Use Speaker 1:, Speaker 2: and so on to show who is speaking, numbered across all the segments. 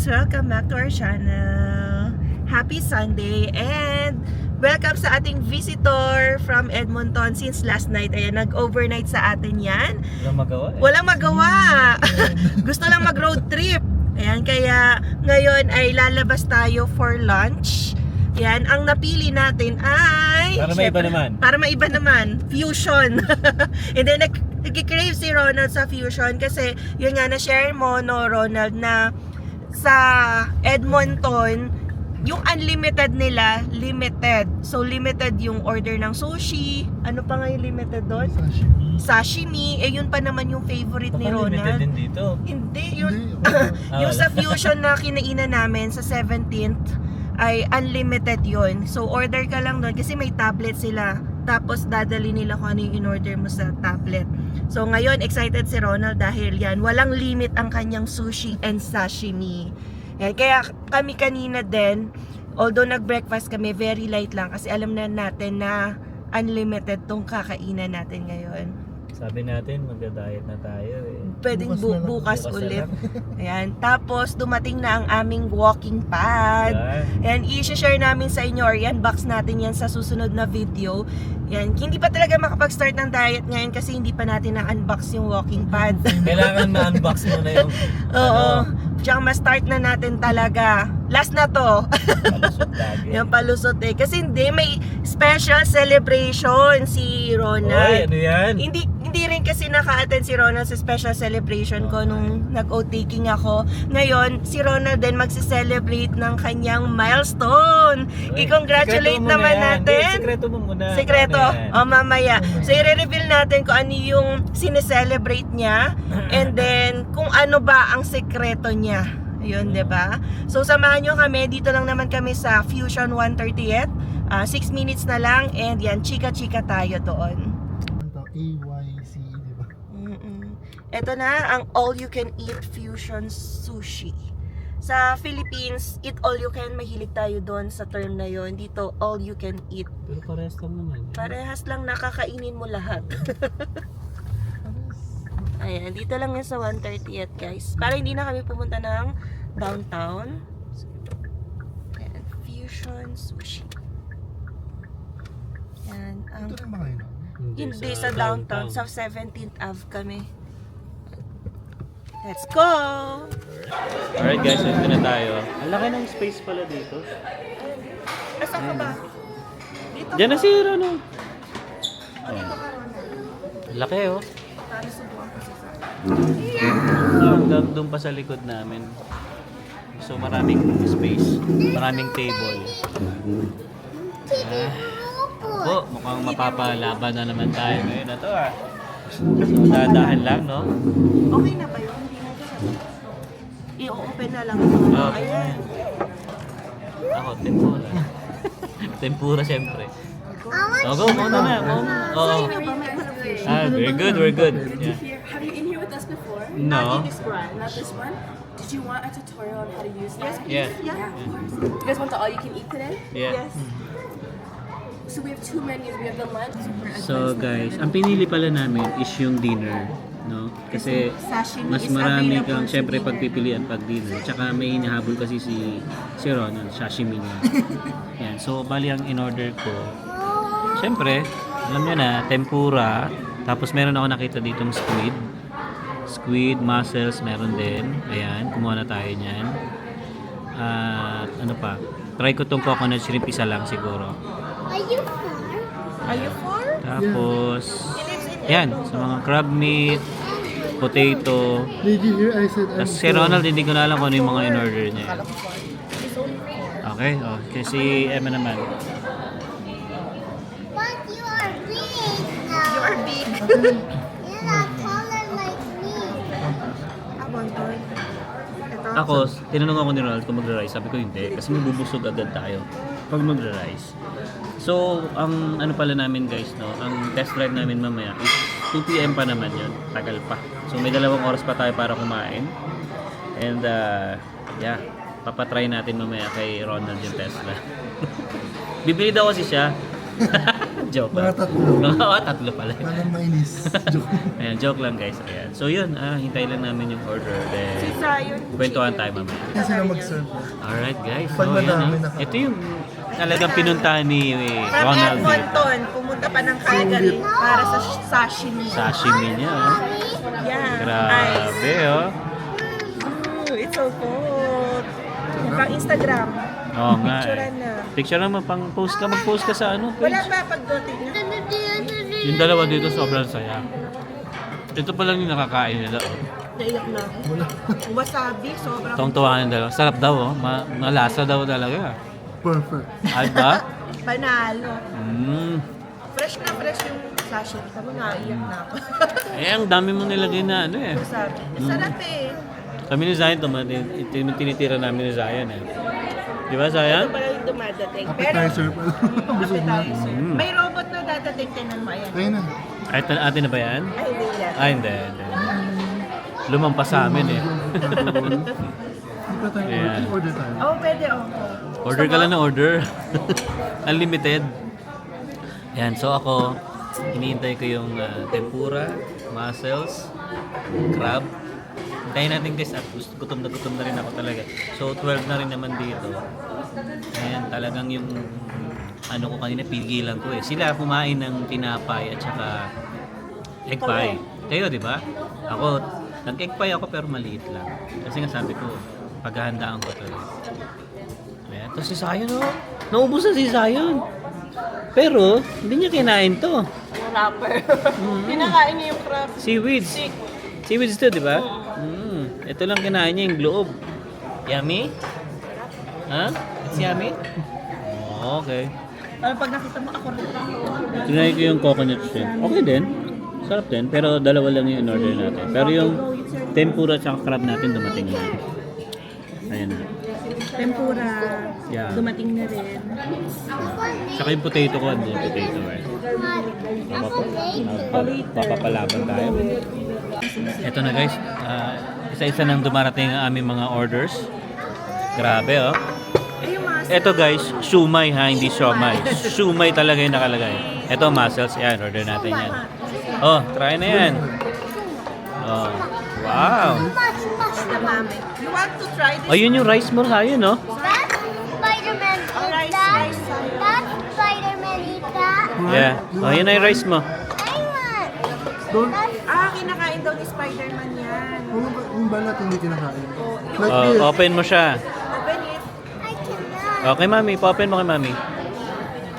Speaker 1: Welcome back to our channel. Happy Sunday and welcome sa ating visitor from Edmonton since last night. Ayan, nag-overnight sa atin yan.
Speaker 2: Walang magawa eh.
Speaker 1: Walang magawa. Gusto lang mag-road trip. Ayan, kaya ngayon ay lalabas tayo for lunch. Yan, ang napili natin ay...
Speaker 2: Para may iba naman.
Speaker 1: Para may iba naman. Fusion. And then, nag-crave si Ronald sa Fusion kasi yun nga, na-share mo, no, Ronald, na sa Edmonton, yung unlimited nila, limited. So, limited yung order ng sushi. Ano pa nga yung limited doon? Sashimi. Eh, yun pa naman yung favorite ni
Speaker 2: Baka limited
Speaker 1: Ronald.
Speaker 2: din dito.
Speaker 1: Hindi, yun. Yung sa Fusion na kinainan namin sa 17th, ay unlimited yon. So order ka lang doon kasi may tablet sila. Tapos dadali nila kung ano yung in-order mo sa tablet. So ngayon excited si Ronald dahil yan, walang limit ang kanyang sushi and sashimi. Yan. Kaya kami kanina din, although nag-breakfast kami, very light lang kasi alam na natin na unlimited tong kakainan natin ngayon.
Speaker 2: Sabi natin, magda-diet na tayo eh.
Speaker 1: Pwedeng bukas
Speaker 2: Bukas na
Speaker 1: ulit.
Speaker 2: lang.
Speaker 1: Ayan. Tapos, dumating na ang aming walking pad.
Speaker 2: Yan.
Speaker 1: Ayan, i-share namin sa inyo or i-unbox natin yan sa susunod na video. Yan. Hindi pa talaga makapag-start ng diet ngayon kasi hindi pa natin na-unbox yung walking pad.
Speaker 2: Kailangan ma-unbox muna yung
Speaker 1: Oo. Tsaka ma-start na natin talaga. Last na to.
Speaker 2: palusot lagi.
Speaker 1: Yung palusot eh. Kasi hindi, may special celebration si Ronald.
Speaker 2: Oy, ano yan?
Speaker 1: Hindi rin kasi naka-attend si Ronald sa special celebration ko nung nag-o-taking ako. Ngayon, si Ronald din magsi-celebrate ng kanyang milestone.
Speaker 2: Oy,
Speaker 1: I-congratulate
Speaker 2: sikreto mo
Speaker 1: naman
Speaker 2: na yan.
Speaker 1: natin.
Speaker 2: Hindi, sikreto mo muna.
Speaker 1: Sekreto.
Speaker 2: Ano yan?
Speaker 1: O, mamaya. So, i-reveal natin kung ano yung sineselebrate niya and then kung ano ba ang sekreto niya. Ayun, di ba? So, samahan nyo kami. Dito lang naman kami sa Fusion 130th. 6 minutes na lang and yan, chika-chika tayo doon.
Speaker 3: AYC, di ba?
Speaker 1: Ito na ang all-you-can-eat fusion sushi. Sa Philippines, eat all-you-can. Mahilig tayo doon sa term na yon. Dito, all-you-can-eat.
Speaker 2: Pero parehas lang naman.
Speaker 1: Parehas lang nakakainin mo lahat. Ayan, dito lang yan sa 130th, guys. Para hindi na kami pumunta ng downtown. Ayan, fusion sushi. Ayan, ang...
Speaker 3: Ito rin ba kayo?
Speaker 1: Hindi, sa downtown. Sa 17th Ave kami. Let's go!
Speaker 2: Alright guys, ito na tayo. Ang laki ng space pala dito.
Speaker 1: Asan ka ba? Dito
Speaker 2: Diyan na
Speaker 1: ka.
Speaker 2: si Rono.
Speaker 1: O, dito ka, Ronald.
Speaker 2: Laki oh.
Speaker 1: Para subukan ko sa
Speaker 2: Hanggang doon pa sa likod namin. So maraming space. Maraming table. Po, mukhang mapapalaban na naman tayo ngayon na to ah. So dadahan lang no?
Speaker 1: Okay na ba yun? Hindi na siya. I-open na lang ito.
Speaker 2: Oh.
Speaker 1: Ayan.
Speaker 2: Ako, tempura. Tempura syempre. Oh, go, muna na. Oo. We're good, we're good. Yeah.
Speaker 4: Have you in here with us before?
Speaker 2: No.
Speaker 4: Not this one? Did you want a tutorial on how to use that?
Speaker 2: Yeah.
Speaker 4: Yeah, of course. You guys want the all you can eat today?
Speaker 2: Yeah.
Speaker 1: Yes.
Speaker 4: So we have two menus. We have the lunch.
Speaker 2: So guys, ang pinili pala namin is yung dinner, no? Kasi
Speaker 1: Sashimi
Speaker 2: mas
Speaker 1: is
Speaker 2: marami
Speaker 1: available
Speaker 2: kang
Speaker 1: sa
Speaker 2: syempre
Speaker 1: dinner.
Speaker 2: pagpipilian pag dinner. Tsaka may hinahabol kasi si Ronald, sashimi niya. Yan. So bali ang in-order ko. Syempre, alam niyo na, tempura. Tapos meron ako nakita ditong squid. Squid, mussels, meron din. Ayan, kumuha na tayo niyan. At ano pa? Try ko tong coconut shrimp, isa lang siguro.
Speaker 1: Are you for?
Speaker 2: Tapos, yan, sa mga crab meat, potato.
Speaker 3: Lady here, I said
Speaker 2: Tapos si Ronald, hindi ko na alam kung ano yung mga in-order niya. Okay, oh, kasi Emma naman.
Speaker 5: But you are big now.
Speaker 1: You are big.
Speaker 5: You're not taller like me.
Speaker 1: Abonton. Ito.
Speaker 2: Ako, tinanong ako ni Ronald kung magra-rice. Sabi ko hindi, kasi mabubusog agad tayo pag magra-rice. So, ang ano pala namin guys, no, ang test drive namin mamaya is 2 PM pa naman yun. Tagal pa. So, may 2 oras pa tayo para kumain. And, yeah, papatry natin mamaya kay Ronald yung Tesla. Bibili daw kasi siya. Joke
Speaker 3: Mga
Speaker 2: lang.
Speaker 3: tatlo.
Speaker 2: Oo, tatlo pala.
Speaker 3: Parang mainis. Joke.
Speaker 2: Ayan, joke lang guys. Ayan. So yun, hintay lang namin yung order.
Speaker 1: Si
Speaker 2: Then,
Speaker 1: Zion.
Speaker 2: kwentuhan tayo mamaya.
Speaker 3: Kasi sila mag-serve.
Speaker 2: Alright guys,
Speaker 3: Pag
Speaker 2: so yan
Speaker 3: madami na.
Speaker 2: Ito yung talagang pinuntahan ni
Speaker 1: From
Speaker 2: Ronald dito.
Speaker 1: Edmonton, pumunta pa ng Calgary para sa sashimi.
Speaker 2: Sashimi niya, oh.
Speaker 1: Yeah.
Speaker 2: Grabe, oh.
Speaker 1: Ooh, it's so cold. Mukhang Instagram.
Speaker 2: Oo nga
Speaker 1: Picturean
Speaker 2: eh.
Speaker 1: na.
Speaker 2: Picture naman, mag-post ka sa ano,
Speaker 1: Wala
Speaker 2: page.
Speaker 1: ba pagdating na?
Speaker 2: Yung dalawa dito sobrang saya. Ito pa lang yung nakakain nila, oh.
Speaker 1: Naiyak na ako. Wasabi, sobrang...
Speaker 2: Tawang-tawa ng dalawa. Sarap daw, oh. Malasa daw talaga.
Speaker 3: Perfect.
Speaker 2: Ay ba?
Speaker 1: Panalo.
Speaker 2: Fresh
Speaker 1: na fresh yung sashimi. Sabi nga, iyak na ako.
Speaker 2: Eh, ang dami mo nilagay na ano eh.
Speaker 1: Wasabi. Sarap eh.
Speaker 2: Kami ni Zion, tinitira namin ni Zion eh. Di ba, Zion?
Speaker 1: Ito pala yung dumadating. Pero,
Speaker 3: Appetizer pa. Busog na.
Speaker 1: appetizer. May robot na dadating. Tinan mo, ayan.
Speaker 3: Ayun na.
Speaker 2: Ay, atin na ba yan?
Speaker 1: Ay, hindi yan.
Speaker 2: Ay, hindi. Lumampas sa amin eh.
Speaker 3: Hindi pa tayo
Speaker 2: Ayan.
Speaker 3: order tayo.
Speaker 1: Oh, pwede ako.
Speaker 2: Order ka lang na order. Unlimited. Yan, so ako, iniintay ko yung tempura, mussels, crab. Hintayin natin guys at gutom na rin ako talaga. So 12 na rin naman dito. Ayan, talagang yung ano ko kanina, pigilan ko eh. Sila kumain ng tinapay at saka egg pie. Kayo, di ba? Ako, nag-egg pie ako pero maliit lang. Kasi nga sabi ko, paghahandaan ko talaga. Ayan, to si Zion oh. Naubos na si Zion. Pero, hindi niya kinain to.
Speaker 1: Yung wrapper. Pinakain niya yung crab.
Speaker 2: Seaweeds. Seaweeds to, di ba? Ito lang kinain niya yung loob. Yummy? Ha? It's yummy? Oh, okay.
Speaker 1: Parang pag nakita mo ako rin.
Speaker 2: Tinry ko yung coconut shrimp. Okay din. Sarap din. Pero dalawa lang yung in-order natin. Pero yung tempura at crab natin dumating na. Ayan na.
Speaker 1: Tempura.
Speaker 2: Yeah.
Speaker 1: Dumating na rin.
Speaker 2: Saka yung potato ko, ano yung potato right? Papapalaban tayo. Ito na guys, isa-isa nang dumarating ang aming mga orders. Grabe oh.
Speaker 1: Eh, yung mga
Speaker 2: Ito guys, shumai ha, hindi siomai. Shumai talaga yung nakalagay. Ito mussels, yan, order natin yan. Oh, try na yan. Oh, wow.
Speaker 1: mami. You want to try this?
Speaker 2: Oh, yun yung rice mo ha, yun no?
Speaker 5: That's Spider-Man.
Speaker 1: Oh, rice,
Speaker 5: That,
Speaker 1: rice.
Speaker 5: that's Spider-Man. Eat that.
Speaker 2: Yeah. Oh, yun na yung rice mo.
Speaker 5: I want.
Speaker 3: Doon,
Speaker 1: Kinakain daw ni Spider-Man yan.
Speaker 3: yung balat hindi kinakain. Like
Speaker 2: Oh,
Speaker 3: this.
Speaker 2: open mo siya.
Speaker 1: Open it.
Speaker 5: I cannot.
Speaker 2: Okay, mami. Pa-open mo kay mami.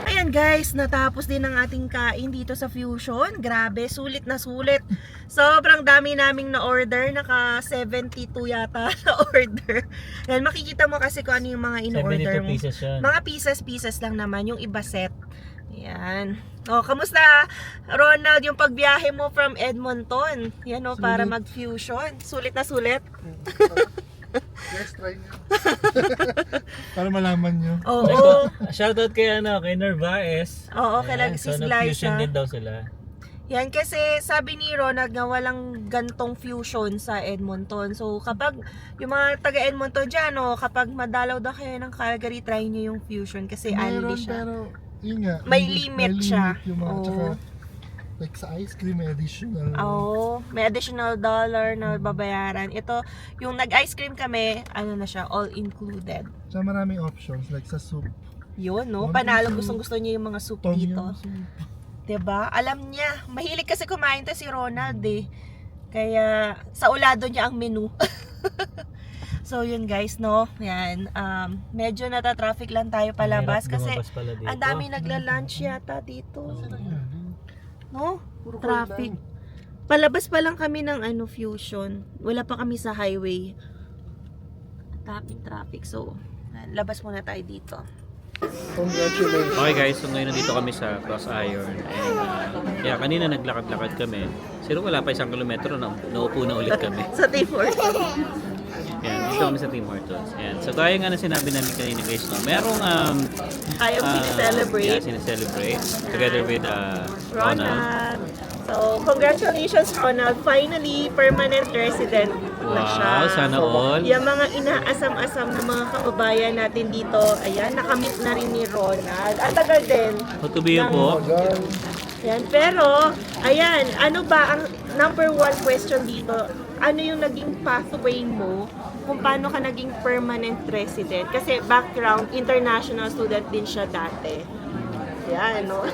Speaker 1: Ayan guys, natapos din ang ating kain dito sa Fusion. Grabe, sulit na sulit. Sobrang dami naming na-order. Naka 72 yata na order. Yan, makikita mo kasi kung ano yung mga in-order mo.
Speaker 2: yun.
Speaker 1: Mga pieces lang naman. Yung iba set. Yan. O, kamusta Ronald yung pagbiyahe mo from Edmonton? Yan o, para mag-Fusion. Sulit na sulit.
Speaker 3: Let's try nyo. Para malaman nyo.
Speaker 1: Oo.
Speaker 2: Shoutout kay Nervaes.
Speaker 1: Oo, kailang
Speaker 2: So,
Speaker 1: sis
Speaker 2: nag-fusion
Speaker 1: Liza.
Speaker 2: din daw sila.
Speaker 1: Yan kasi sabi ni Ronald nga walang gantong fusion sa Edmonton. So kapag yung mga taga Edmonton dyan, kapag madalaw daw kayo ng Calgary, try nyo yung fusion kasi
Speaker 3: Meron,
Speaker 1: only siya.
Speaker 3: pero yun nga.
Speaker 1: May
Speaker 3: hindi-
Speaker 1: limit siya.
Speaker 3: Yung mga,
Speaker 1: Oo.
Speaker 3: tsaka, like sa ice cream, may additional.
Speaker 1: Oo, may additional dollar na babayaran. Ito, yung nag-ice cream kami, ano na siya, all included.
Speaker 3: Tsaka maraming options, like sa soup.
Speaker 1: Yun, no?
Speaker 3: One
Speaker 1: Panalo,
Speaker 3: soup,
Speaker 1: gustong gusto niya yung mga soup
Speaker 3: Tom
Speaker 1: dito.
Speaker 3: yum soup.
Speaker 1: 'Di ba? Alam niya. Mahilig kasi kumain to si Ronald eh. Kaya sa ulado niya ang menu. So yun guys, no. Yan. Medyo nata-traffic lang tayo palabas kasi ang dami nagla-lunch yata dito. No? Traffic. Palabas pa lang kami ng Fusion. Wala pa kami sa highway. Traffic. So, labas muna tayo dito.
Speaker 3: Congratulations.
Speaker 2: Okay guys, so ngayon nandito kami sa Cross Iron. And kanina naglakad-lakad kami. Pero wala pa 1 kilometro, naupo na ulit kami.
Speaker 1: Sa Tim Hortons.
Speaker 2: Yan, dito kami sa Tim Hortons. Yan. So gaya nga na sinabi namin kanina guys, no, merong
Speaker 1: Ayaw celebrate.
Speaker 2: Yeah, sineselebrate together with Ronald.
Speaker 1: Ronald. So, congratulations Ronald. Finally, permanent resident na siya.
Speaker 2: Wow, sana all.
Speaker 1: Yung mga inaasam-asam na mga kababayan natin dito, ayan, nakamit na rin ni Ronald. At tagal din.
Speaker 2: Tutubigan po.
Speaker 3: Ayan.
Speaker 1: Ayan, pero, ayan, ano ba ang number one question dito? Ano yung naging pathway mo kung paano ka naging permanent resident? Kasi background, international student din siya dati. Ayan, no?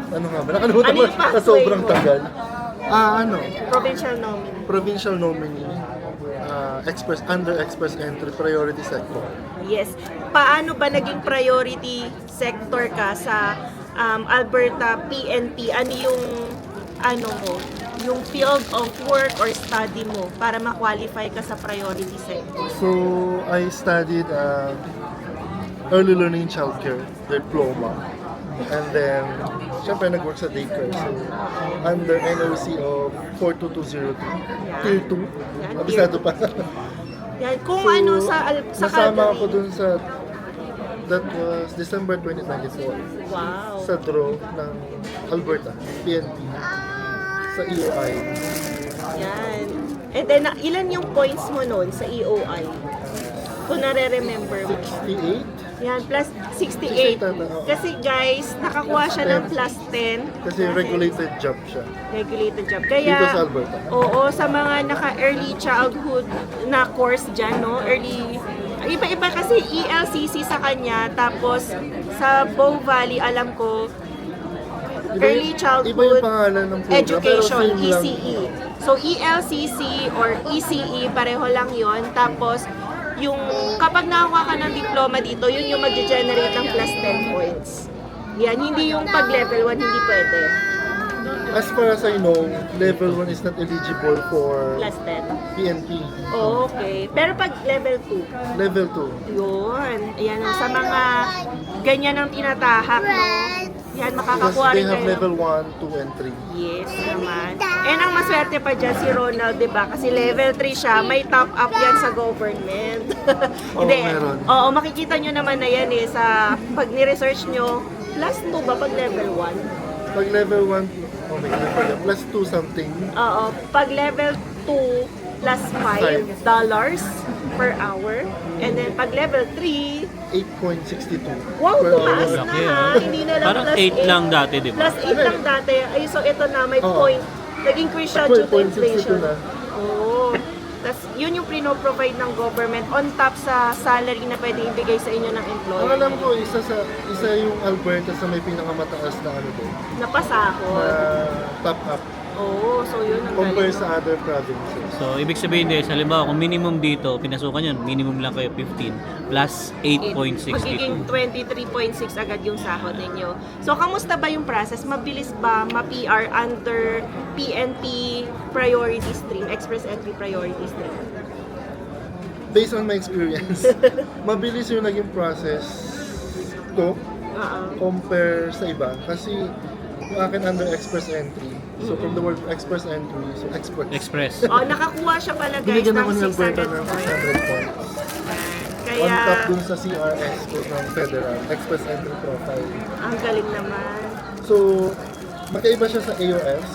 Speaker 3: Ano nga ba? Nakalimutan
Speaker 1: Ano
Speaker 3: mo
Speaker 1: yung
Speaker 3: sa
Speaker 1: pathway
Speaker 3: sobrang
Speaker 1: mo?
Speaker 3: tagal. Ano?
Speaker 1: Provincial nominee.
Speaker 3: Provincial nominee. Under express entry priority sector.
Speaker 1: Yes. Paano ba naging priority sector ka sa Alberta PNP? Ano yung yung field of work or study mo para ma-qualify ka sa priority sector?
Speaker 3: So, I studied early learning childcare diploma. And then, syempre nag-work sa daycare. So, under NOC of 42202. Tier 2.
Speaker 1: Yan,
Speaker 3: Abisado pa.
Speaker 1: Yan, kung
Speaker 3: So,
Speaker 1: ano sa
Speaker 3: nasama ako
Speaker 1: Calgary.
Speaker 3: dun sa that was December 2024
Speaker 1: Wow.
Speaker 3: sa draw ng Alberta, PNP, sa EOI.
Speaker 1: Yan. And then, ilan yung points mo noon sa EOI? Kung nare-remember mo.
Speaker 3: 68.
Speaker 1: Yan, plus 68. Kasi guys, nakakuha siya ng plus 10.
Speaker 3: Kasi regulated job siya.
Speaker 1: Regulated job. Kaya,
Speaker 3: Dito sa Alberta.
Speaker 1: oo, sa mga naka-early childhood na course dyan, no? Early, iba-iba kasi ELCC sa kanya. Tapos, sa Bow Valley, alam ko, early childhood
Speaker 3: Iba yung pangalan ng program,
Speaker 1: education,
Speaker 3: pero same lang.
Speaker 1: ECE. So, ELCC or ECE, pareho lang yon. Tapos, yung kapag nakakuha ka ng diploma dito, yun yung mag-generate ng plus 10 points. Yan, hindi yung pag level 1, hindi pwede.
Speaker 3: As far as I know, level 1 is not eligible for
Speaker 1: Plus 10.
Speaker 3: PNP.
Speaker 1: Oh, okay. Pero pag level 2,
Speaker 3: Level
Speaker 1: yun. Ayan, sa mga ganyan ang tinatahak, no? Yan,
Speaker 3: 2. Because
Speaker 1: makakakuha
Speaker 3: they
Speaker 1: rin
Speaker 3: have
Speaker 1: kayo.
Speaker 3: level 1, 2, and 3.
Speaker 1: Yes naman. And ang maswerte pa dyan si Ronald, di ba? Kasi level 3 siya, may top up yan sa government.
Speaker 3: Oo, meron.
Speaker 1: Oo, makikita nyo naman na yan eh, sa pag ni-research nyo, plus 2 ba pag level 1?
Speaker 3: Pag level 1, oh my God, plus 2 something.
Speaker 1: Oo, pag level 2, plus $5 per hour. And then pag level 3,
Speaker 3: 8.62.
Speaker 1: wow,
Speaker 3: per
Speaker 1: tumaas
Speaker 3: hour.
Speaker 1: na
Speaker 2: Laki,
Speaker 1: ha.
Speaker 2: ah.
Speaker 1: Hindi na lang
Speaker 2: Parang
Speaker 1: plus
Speaker 2: 8 lang dati, di ba?
Speaker 1: Plus 8 lang dati. Ay, so ito na, may
Speaker 3: Oo.
Speaker 1: point. Nag-increase siya due to
Speaker 3: 12.62
Speaker 1: inflation.
Speaker 3: na.
Speaker 1: Oo. Tapos, yun yung provide ng government on top sa salary na pwede ibigay sa inyo ng
Speaker 3: Ang
Speaker 1: employer.
Speaker 3: alam ko, isa yung Alberta sa may pinakamataas na ano doon,
Speaker 1: Napasahod.
Speaker 3: na top up
Speaker 1: Oo, so yun ang
Speaker 3: compare
Speaker 1: galing.
Speaker 3: sa other provinces.
Speaker 2: So, ibig sabihin din, halimbawa, kung minimum dito, pinasukan yun, minimum lang kayo 15 plus
Speaker 1: Magiging
Speaker 2: 8.62.
Speaker 1: 23.6 agad yung sahod ninyo. So, kamusta ba yung process? Mabilis ba ma-PR under PNP priority stream, express entry priority stream?
Speaker 3: Based on my experience, mabilis yung naging process ko
Speaker 1: Oo.
Speaker 3: compare sa iba. Kasi yung akin under express entry. So from the word express entry, so express.
Speaker 2: Express.
Speaker 1: Oh, nakakuha siya pala guys
Speaker 3: Binigyan
Speaker 1: ng
Speaker 3: ako ni Alberta
Speaker 1: 600
Speaker 3: ng
Speaker 1: points.
Speaker 3: 600 points.
Speaker 1: Kaya,
Speaker 3: On top dun sa CRS ko ng federal, express entry profile.
Speaker 1: ang galing naman.
Speaker 3: So, magkaiba siya sa AOS.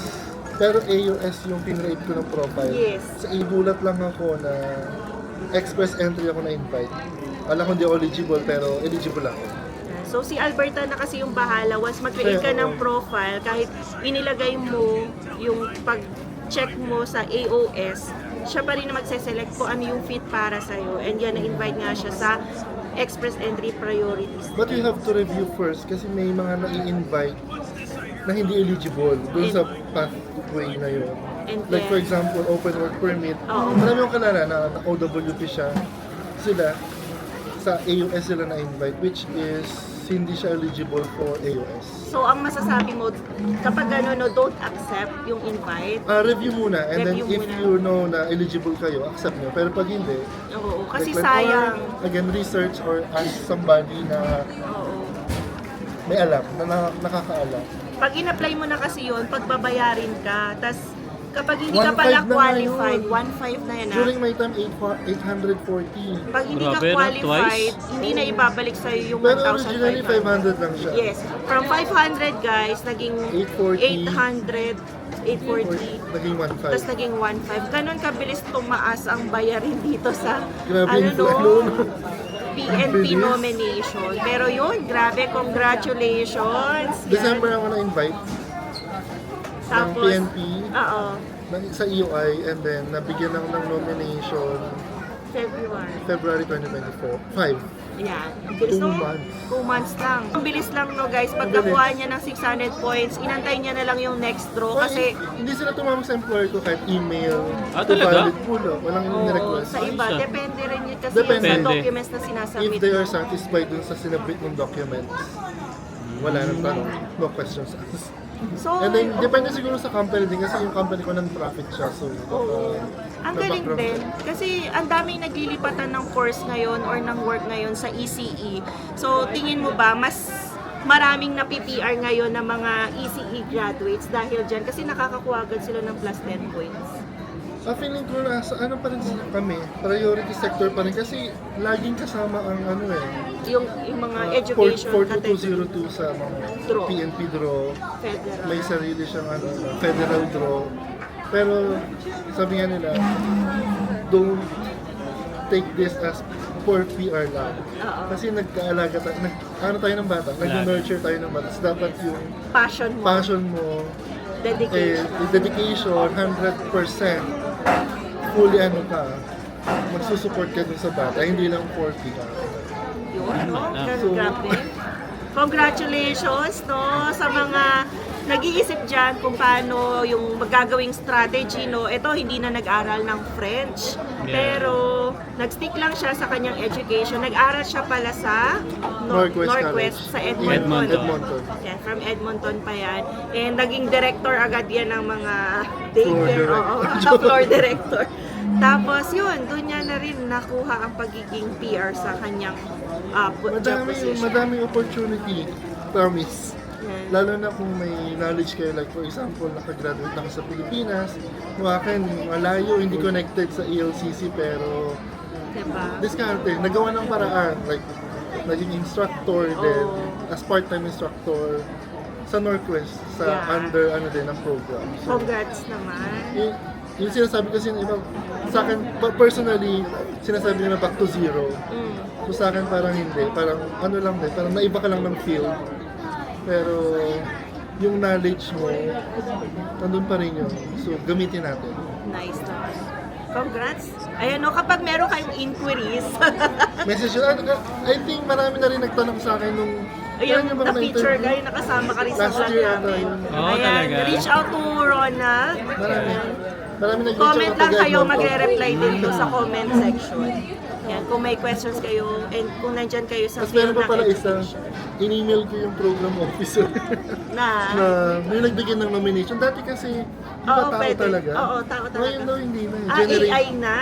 Speaker 3: Pero AOS yung pinrate ko ng profile.
Speaker 1: Yes.
Speaker 3: Sa ibulat lang ako na express entry ako na-invite. Alam ko hindi ako eligible, pero eligible ako.
Speaker 1: So, si Alberta na kasi yung bahala. Once mag-create ka ng profile, kahit inilagay mo yung pag-check mo sa AOS, siya pa rin na magse-select kung ano yung fit para sa'yo. And yan, na-invite nga siya sa express entry priorities.
Speaker 3: But you have to review first kasi may mga nai-invite na hindi eligible dun sa pathway na yun.
Speaker 1: And
Speaker 3: Like for
Speaker 1: then-
Speaker 3: example, open work permit.
Speaker 1: Oo.
Speaker 3: Marami akong kalala na OWP siya. Sila, sa AOS sila na-invite, which is hindi siya eligible for AOS.
Speaker 1: So, ang masasabi mo, kapag no, don't accept yung invite.
Speaker 3: Review muna, and
Speaker 1: Review
Speaker 3: then if
Speaker 1: muna.
Speaker 3: you know na eligible kayo, accept nyo. Pero pag hindi,
Speaker 1: Oo, kasi
Speaker 3: like,
Speaker 1: sayang.
Speaker 3: or, again, research or ask somebody na
Speaker 1: Oo.
Speaker 3: may alam, na nakakaalam.
Speaker 1: Pag in-apply mo na kasi yun, pagbabayarin ka. Tapos, kapag hindi ka
Speaker 3: 1.5
Speaker 1: pala
Speaker 3: na nga
Speaker 1: qualified,
Speaker 3: yun.
Speaker 1: 1.5 na yan ha.
Speaker 3: During my time, 840.
Speaker 1: Pag hindi ka
Speaker 2: Grabe, no?
Speaker 1: qualified,
Speaker 2: Twice?
Speaker 1: hindi na ibabalik sa'yo yung
Speaker 3: Pero originally,
Speaker 1: 1,500.
Speaker 3: 500 lang siya.
Speaker 1: Yes. From 500 guys, naging
Speaker 3: 840.
Speaker 1: 800, 840.
Speaker 3: naging 1.5.
Speaker 1: Tapos naging 1.5. Ganon kabilis tumaas ang bayarin dito sa
Speaker 3: Grabe
Speaker 1: ano
Speaker 3: yung
Speaker 1: no,
Speaker 3: ano,
Speaker 1: PNP
Speaker 3: Bilis.
Speaker 1: nomination. Pero yun, grabe, congratulations. Yan.
Speaker 3: December ako na-invite ng
Speaker 1: Tapos,
Speaker 3: PNP
Speaker 1: oo,
Speaker 3: sa EUI and then nabigyan ako ng nomination
Speaker 1: February.
Speaker 3: February 2024. 5.
Speaker 1: Yan. Ang bilis
Speaker 3: 2
Speaker 1: no?
Speaker 3: months.
Speaker 1: 2 months lang. Ang bilis lang no guys. Pag
Speaker 3: Ang bilis.
Speaker 1: nakuha niya ng 600 points, inantay niya na lang yung next draw kasi
Speaker 3: Hindi sila tumawag sa employer ko kahit email.
Speaker 2: Ah, talaga?
Speaker 3: Valid po lang. Walang
Speaker 1: oo,
Speaker 3: ni-request.
Speaker 1: sa iba,
Speaker 2: Ayos, ah.
Speaker 1: depende rin yun kasi
Speaker 3: Depende.
Speaker 1: yung sa documents na
Speaker 3: If
Speaker 1: sinasubmit
Speaker 3: they are
Speaker 1: mo.
Speaker 3: satisfied dun sa sinabit ng documents, wala nang tanong. No questions asked.
Speaker 1: So,
Speaker 3: And then, depende siguro sa company din kasi yung company ko non-profit siya. So,
Speaker 1: oo. Ang galing
Speaker 3: na-background
Speaker 1: din.
Speaker 3: siya.
Speaker 1: Kasi ang daming naglilipatan ng course ngayon or ng work ngayon sa ECE. So, tingin mo ba, mas maraming na-PPR ngayon ng mga ECE graduates dahil dyan? Kasi nakakakuha agad sila ng plus 10 points.
Speaker 3: Feeling ko na sa ano pa rin kami, priority sector pa rin kasi laging kasama ang ano
Speaker 1: Yung mga education category.
Speaker 3: 42202 sa mga
Speaker 1: Draw.
Speaker 3: PNP draw.
Speaker 1: Federal.
Speaker 3: May sarili siyang ano, federal draw. Pero sabi nga nila, don't take this as for PR lang.
Speaker 1: Oo.
Speaker 3: Kasi nagkaalaga tayo, ano tayo ng bata, nag-nurture tayo ng bata. So, dapat yung
Speaker 1: Passion mo.
Speaker 3: passion mo,
Speaker 1: Dedication.
Speaker 3: dedication, 100%, fully ano ka, magsusupport ka dun sa bata, hindi lang for PR.
Speaker 1: Yun, no?
Speaker 3: So-
Speaker 1: Grabe. Congratulations, no, sa mga nag-iisip dyan kung paano yung magagawing strategy, no. Ito, hindi na nag-aral ng French.
Speaker 2: Yeah.
Speaker 1: Pero, nag-stick lang siya sa kanyang education. Nag-aral siya pala sa
Speaker 3: Northwest
Speaker 1: sa
Speaker 3: College.
Speaker 1: Edmonton.
Speaker 3: Edmonton.
Speaker 1: Yan, from Edmonton pa yan. And naging director agad yan ng mga
Speaker 3: Floor
Speaker 1: daycare.
Speaker 3: director.
Speaker 1: Oo, floor director. Tapos yun, doon niya na rin nakuha ang pagiging PR sa kanyang job position.
Speaker 3: Madaming opportunity, promise.
Speaker 1: Yan.
Speaker 3: Lalo na kung may knowledge kayo, like for example, nakagraduate lang sa Pilipinas, kung akin, malayo, hindi connected sa ELCC, pero
Speaker 1: Diba?
Speaker 3: diskarte, nagawa ng paraan, like naging instructor din, as part-time instructor sa Northwest, sa
Speaker 1: Yeah.
Speaker 3: under ano din ng program. So,
Speaker 1: Congrats naman.
Speaker 3: yung sinasabi kasi ng iba, sa akin, personally, sinasabi nila back to zero.
Speaker 1: Mm.
Speaker 3: So sa akin parang hindi, parang ano lang din, parang naiba ka lang ng field. Pero yung knowledge mo, nandun pa rin yun. So gamitin natin.
Speaker 1: Nice naman. Congrats. Ayan no, kapag meron kayong inquiries,
Speaker 3: Message yun. I think marami na rin nagtanong sa akin nung
Speaker 1: ayun,
Speaker 3: yung mga
Speaker 1: na-feature
Speaker 3: na-interview.
Speaker 1: kayo, nakasama ka rin sa
Speaker 3: Last
Speaker 1: vlog
Speaker 3: year ata
Speaker 1: namin.
Speaker 3: yun.
Speaker 2: Oo,
Speaker 1: Ayan,
Speaker 2: talaga.
Speaker 1: reach out to Ronald.
Speaker 3: Marami nag-reach
Speaker 1: Comment
Speaker 3: out
Speaker 1: lang
Speaker 3: agad,
Speaker 1: kayo,
Speaker 3: no?
Speaker 1: magre-reply din doon sa comment section. Yan, kung may questions kayo, and kung nandyan kayo sa
Speaker 3: Tapos meron
Speaker 1: field
Speaker 3: pa pala
Speaker 1: ng
Speaker 3: isa,
Speaker 1: education.
Speaker 3: in-email ko yung program officer
Speaker 1: Na,
Speaker 3: na yung nagbigay ng nomination. Dati kasi, di ba
Speaker 1: Oo,
Speaker 3: tao
Speaker 1: pwede.
Speaker 3: talaga?
Speaker 1: Oo, tao talaga.
Speaker 3: Ngayon daw hindi na.
Speaker 1: AI na.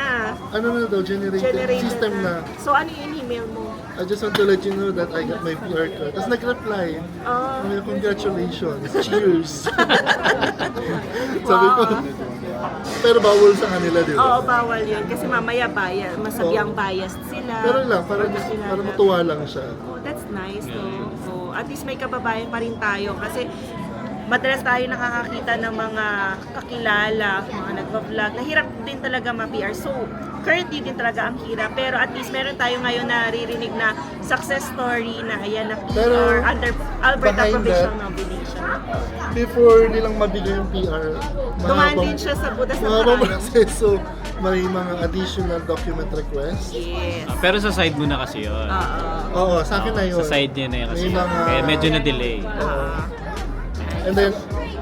Speaker 3: Ano na daw, generated
Speaker 1: Generated
Speaker 3: system na.
Speaker 1: So, ano yung email mo?
Speaker 3: I just want to let you know that I got my PR card. Tapos nag-reply.
Speaker 1: Oh,
Speaker 3: Congratulations. Cheers. Sabi ko, pero bawal sa kanila, di
Speaker 1: oo,
Speaker 3: ba?
Speaker 1: bawal yun. Kasi mamaya bias, masabyang biased sila.
Speaker 3: Pero lang, para
Speaker 1: Sila-
Speaker 3: matuwa lang siya.
Speaker 1: Oh, that's nice, no? So, at least may kababayan pa rin tayo. Kasi, madalas tayo nakakakita ng mga kakilala, mga nagpa-vlog. Nahirap din talaga ma-PR. So, currently din talaga ang hirap. Pero at least meron tayo ngayon naririnig na success story na ayan na
Speaker 3: Pero,
Speaker 1: PR under Alberta
Speaker 3: behind
Speaker 1: Provincial
Speaker 3: that,
Speaker 1: Nomination.
Speaker 3: Before nilang mabigay yung PR,
Speaker 1: Dumaan din siya sa butas ng
Speaker 3: mahabang
Speaker 1: karayom.
Speaker 3: proseso, may mga additional document requests.
Speaker 1: Yes.
Speaker 2: Pero sa side mo na kasi yun.
Speaker 1: Oo.
Speaker 3: Oo, sa akin na yun.
Speaker 2: Sa side niya na yun kasi.
Speaker 3: May mga-
Speaker 2: Kaya medyo na-delay.
Speaker 3: And then,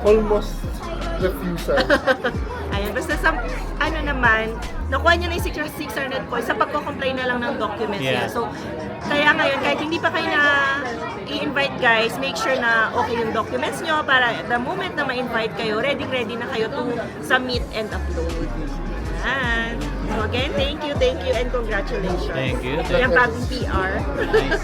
Speaker 3: almost refusal.
Speaker 1: Ayan, basta sa, ano naman, nakuha niya na yung 600 points sa pagko-comply na lang ng documents
Speaker 2: Yeah.
Speaker 1: niya. So, kaya ngayon, kahit hindi pa kayo na i-invite guys, make sure na okay yung documents nyo para the moment na ma-invite kayo, ready na kayo to submit and upload. Ayan. So again, thank you, and congratulations.
Speaker 2: Thank you.
Speaker 1: Yung bagong PR.
Speaker 2: Nice.